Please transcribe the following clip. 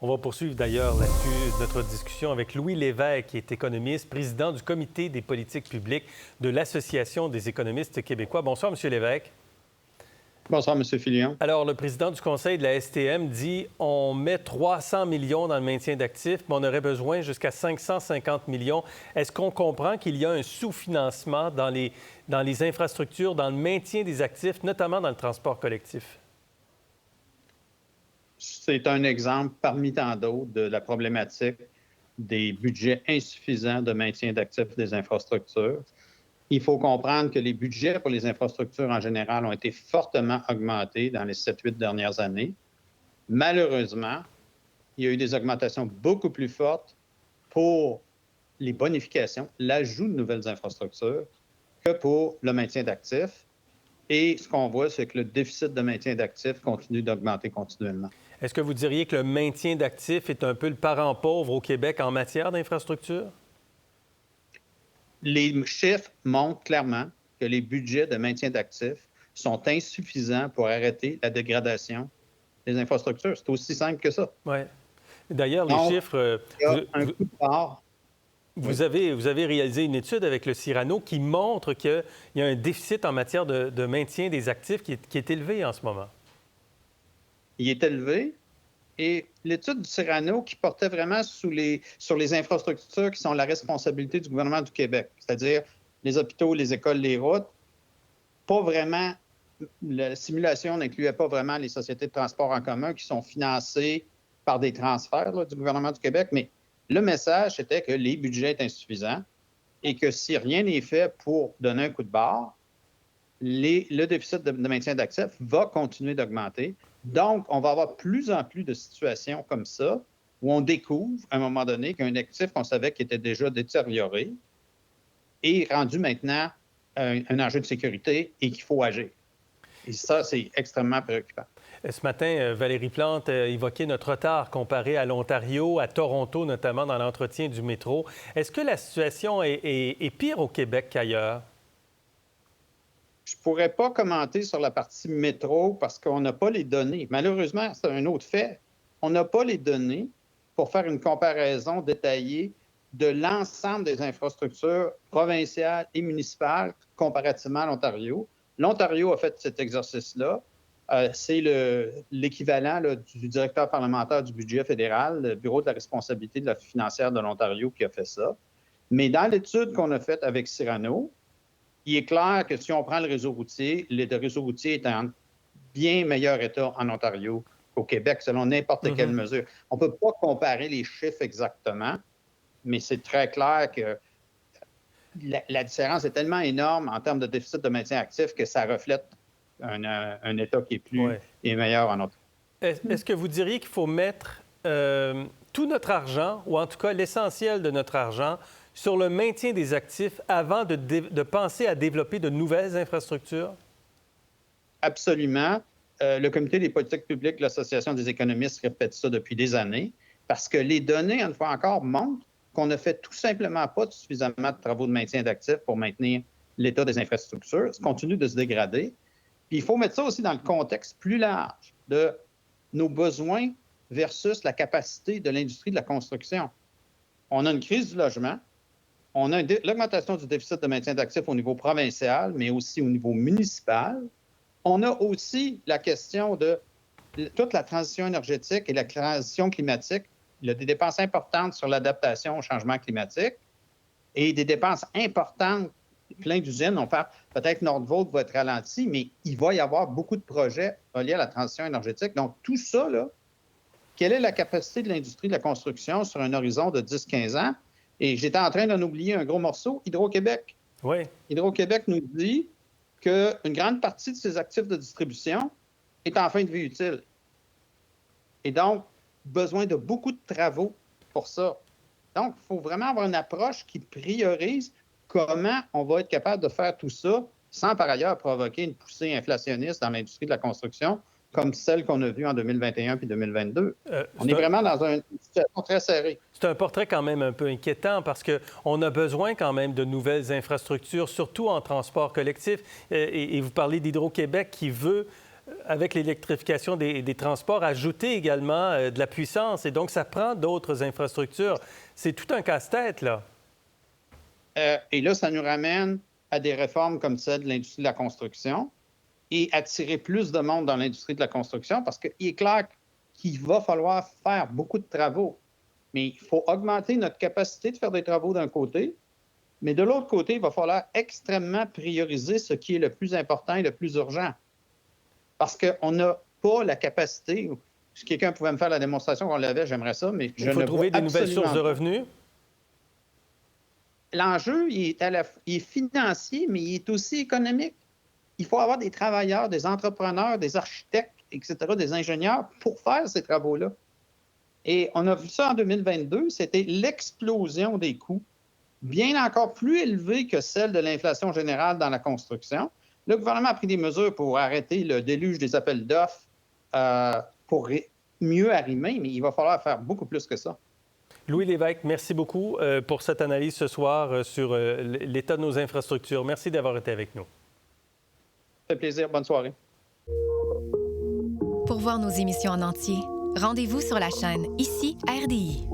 On va poursuivre d'ailleurs là-dessus notre discussion avec Louis Lévesque, qui est économiste, président du Comité des politiques publiques de l'Association des économistes québécois. Bonsoir, M. Lévesque. Bonsoir, M. Filion. Alors, le président du Conseil de la STM dit on met 300 millions dans le maintien d'actifs, mais on aurait besoin jusqu'à 550 millions. Est-ce qu'on comprend qu'il y a un sous-financement dans les infrastructures, dans le maintien des actifs, notamment dans le transport collectif? C'est un exemple parmi tant d'autres de la problématique des budgets insuffisants de maintien d'actifs des infrastructures. Il faut comprendre que les budgets pour les infrastructures en général ont été fortement augmentés dans les 7-8 dernières années. Malheureusement, il y a eu des augmentations beaucoup plus fortes pour les bonifications, l'ajout de nouvelles infrastructures, que pour le maintien d'actifs. Et ce qu'on voit, c'est que le déficit de maintien d'actifs continue d'augmenter continuellement. Est-ce que vous diriez que le maintien d'actifs est un peu le parent pauvre au Québec en matière d'infrastructure? Les chiffres montrent clairement que les budgets de maintien d'actifs sont insuffisants pour arrêter la dégradation des infrastructures. C'est aussi simple que ça. Oui. D'ailleurs, les chiffres... Il y a un coup de barre. Vous avez réalisé une étude avec le Cyrano qui montre qu'il y a un déficit en matière de maintien des actifs qui est élevé en ce moment. Il est élevé. Et l'étude du Cyrano qui portait vraiment sur les infrastructures qui sont la responsabilité du gouvernement du Québec, c'est-à-dire les hôpitaux, les écoles, les routes, pas vraiment, la simulation n'incluait pas vraiment les sociétés de transport en commun qui sont financées par des transferts là, du gouvernement du Québec, mais le message était que les budgets étaient insuffisants et que si rien n'est fait pour donner un coup de barre, le déficit de maintien d'actifs va continuer d'augmenter. Donc, on va avoir plus en plus de situations comme ça où on découvre, à un moment donné, qu'un actif qu'on savait qui était déjà détérioré est rendu maintenant un enjeu de sécurité et qu'il faut agir. Et ça, c'est extrêmement préoccupant. Ce matin, Valérie Plante évoquait notre retard comparé à l'Ontario, à Toronto notamment, dans l'entretien du métro. Est-ce que la situation est pire au Québec qu'ailleurs? Je ne pourrais pas commenter sur la partie métro parce qu'on n'a pas les données. Malheureusement, c'est un autre fait. On n'a pas les données pour faire une comparaison détaillée de l'ensemble des infrastructures provinciales et municipales comparativement à l'Ontario. L'Ontario a fait cet exercice-là. C'est l'équivalent du directeur parlementaire du budget fédéral, le Bureau de la responsabilité de la financière de l'Ontario qui a fait ça. Mais dans l'étude qu'on a faite avec Cyrano, il est clair que si on prend le réseau routier est en bien meilleur état en Ontario qu'au Québec, selon n'importe quelle mesure. On ne peut pas comparer les chiffres exactement, mais c'est très clair que la différence est tellement énorme en termes de déficit de maintien actif que ça reflète un état qui est plus et meilleur en Ontario. Est-ce que vous diriez qu'il faut mettre tout notre argent, ou en tout cas l'essentiel de notre argent, sur le maintien des actifs avant de penser à développer de nouvelles infrastructures? Absolument. Le Comité des politiques publiques de l'Association des économistes répète ça depuis des années parce que les données, une fois encore, montrent qu'on ne fait tout simplement pas suffisamment de travaux de maintien d'actifs pour maintenir l'état des infrastructures. Ça continue de se dégrader. Puis il faut mettre ça aussi dans le contexte plus large de nos besoins versus la capacité de l'industrie de la construction. On a une crise du logement. On a l'augmentation du déficit de maintien d'actifs au niveau provincial, mais aussi au niveau municipal. On a aussi la question de toute la transition énergétique et la transition climatique. Il y a des dépenses importantes sur l'adaptation au changement climatique et des dépenses importantes, plein d'usines. On parle, peut-être Nordvolt va être ralenti, mais il va y avoir beaucoup de projets reliés à la transition énergétique. Donc, tout ça, là, quelle est la capacité de l'industrie de la construction sur un horizon de 10-15 ans? Et j'étais en train d'en oublier un gros morceau, Hydro-Québec. Oui. Hydro-Québec nous dit qu'une grande partie de ses actifs de distribution est en fin de vie utile. Et donc, besoin de beaucoup de travaux pour ça. Donc, il faut vraiment avoir une approche qui priorise comment on va être capable de faire tout ça sans par ailleurs provoquer une poussée inflationniste dans l'industrie de la construction comme celle qu'on a vue en 2021 puis 2022. On est vraiment dans une situation très serrée. C'est un portrait quand même un peu inquiétant parce qu'on a besoin quand même de nouvelles infrastructures, surtout en transport collectif. Et vous parlez d'Hydro-Québec qui veut avec l'électrification des transports, ajouter également de la puissance. Et donc, ça prend d'autres infrastructures. C'est tout un casse-tête, là. Et là, ça nous ramène à des réformes comme celle de l'industrie de la construction et attirer plus de monde dans l'industrie de la construction parce qu'il est clair qu'il va falloir faire beaucoup de travaux. Mais il faut augmenter notre capacité de faire des travaux d'un côté, mais de l'autre côté, il va falloir extrêmement prioriser ce qui est le plus important et le plus urgent. Parce qu'on n'a pas la capacité. Si quelqu'un pouvait me faire la démonstration qu'on l'avait, j'aimerais ça, mais je ne vois absolument pas. Il faut trouver des nouvelles sources de revenus. L'enjeu, il est financier, mais il est aussi économique. Il faut avoir des travailleurs, des entrepreneurs, des architectes, etc., des ingénieurs pour faire ces travaux-là. Et on a vu ça en 2022, c'était l'explosion des coûts, bien encore plus élevée que celle de l'inflation générale dans la construction. Le gouvernement a pris des mesures pour arrêter le déluge des appels d'offres pour mieux arrimer, mais il va falloir faire beaucoup plus que ça. Louis Lévesque, merci beaucoup pour cette analyse ce soir sur l'état de nos infrastructures. Merci d'avoir été avec nous. Ça fait plaisir. Bonne soirée. Pour voir nos émissions en entier, rendez-vous sur la chaîne Ici RDI.